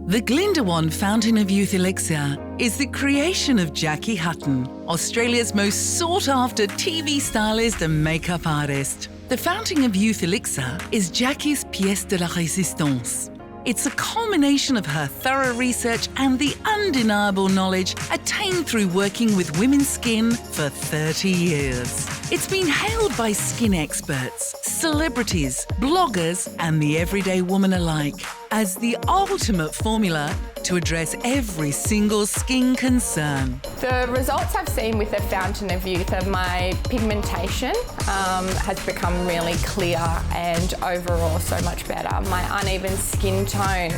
The Glinda Fountain of Youth Elixir is the creation of Jackie Hutton, Australia's most sought-after TV stylist and makeup artist. The Fountain of Youth Elixir is Jackie's pièce de la résistance. It's a culmination of her thorough research and the undeniable knowledge attained through working with women's skin for 30 years. It's been hailed by skin experts, celebrities, bloggers, and the everyday woman alike as the ultimate formula to address every single skin concern. The results I've seen with the Fountain of Youth are my pigmentation has become really clear and overall so much better. My uneven skin tone,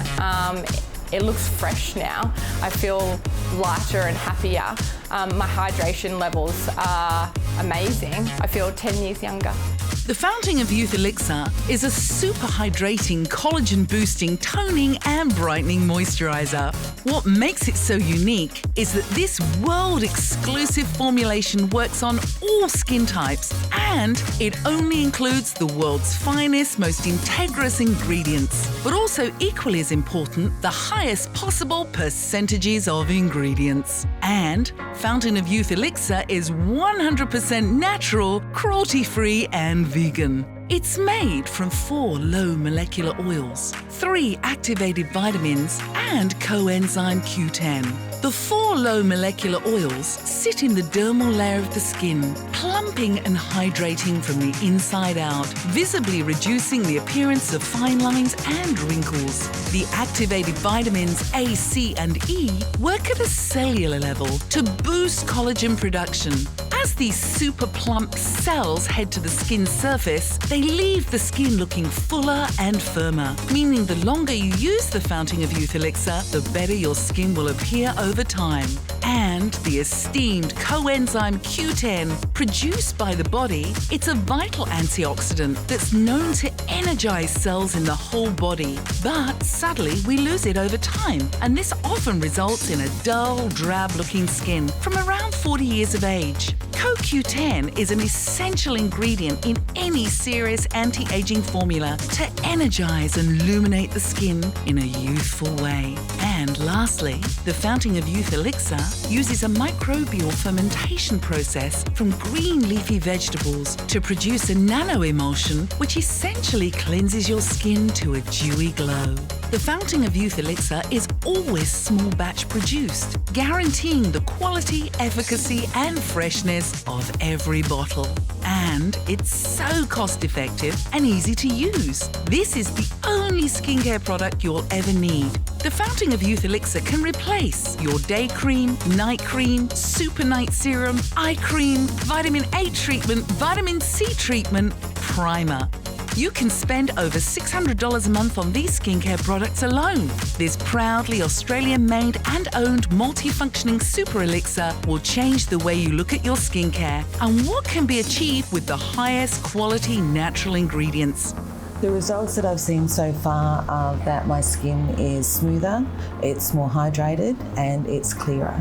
it looks fresh now. I feel lighter and happier. My hydration levels are amazing. I feel 10 years younger. The Fountain of Youth Elixir is a super hydrating, collagen-boosting, toning and brightening moisturiser. What makes it so unique is that this world-exclusive formulation works on all skin types and it only includes the world's finest, most integrous ingredients, but also equally as important, the highest possible percentages of ingredients. And Fountain of Youth Elixir is 100% natural, cruelty-free and vegan. It's made from 4 low molecular oils, 3 activated vitamins and coenzyme Q10. The 4 low molecular oils sit in the dermal layer of the skin, plumping and hydrating from the inside out, visibly reducing the appearance of fine lines and wrinkles. The activated vitamins A, C and E work at a cellular level to boost collagen production. As these super plump cells head to the skin surface, they leave the skin looking fuller and firmer, meaning the longer you use the Fountain of Youth Elixir, the better your skin will appear over time. And the esteemed coenzyme Q10, produced by the body, it's a vital antioxidant that's known to energize cells in the whole body. But sadly, we lose it over time, and this often results in a dull, drab-looking skin from around 40 years of age. CoQ10 is an essential ingredient in any serious anti-aging formula to energize and illuminate the skin in a youthful way. And lastly, the Fountain of Youth Elixir uses a microbial fermentation process from green leafy vegetables to produce a nano-emulsion which essentially cleanses your skin to a dewy glow. The Fountain of Youth Elixir is always small batch produced, guaranteeing the quality, efficacy and freshness of every bottle. And it's so cost-effective and easy to use. This is the only skincare product you'll ever need. The Fountain of Youth Elixir can replace your day cream, night cream, super night serum, eye cream, vitamin A treatment, vitamin C treatment, primer. You can spend over $600 a month on these skincare products alone. This proudly Australian-made and owned multifunctioning super elixir will change the way you look at your skincare and what can be achieved with the highest quality natural ingredients. The results that I've seen so far are that my skin is smoother, it's more hydrated and it's clearer.